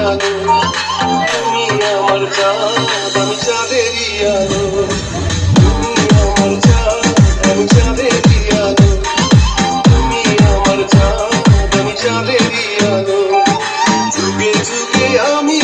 আলো, তুমি আমার চাঁদ আমি চাঁদেরই আলো, তুমি আমার চাঁদ আমি চাঁদেরই আলো, তুমি আমার চাঁদ আমি চাঁদেরই আলো। যুগে যুগে আমি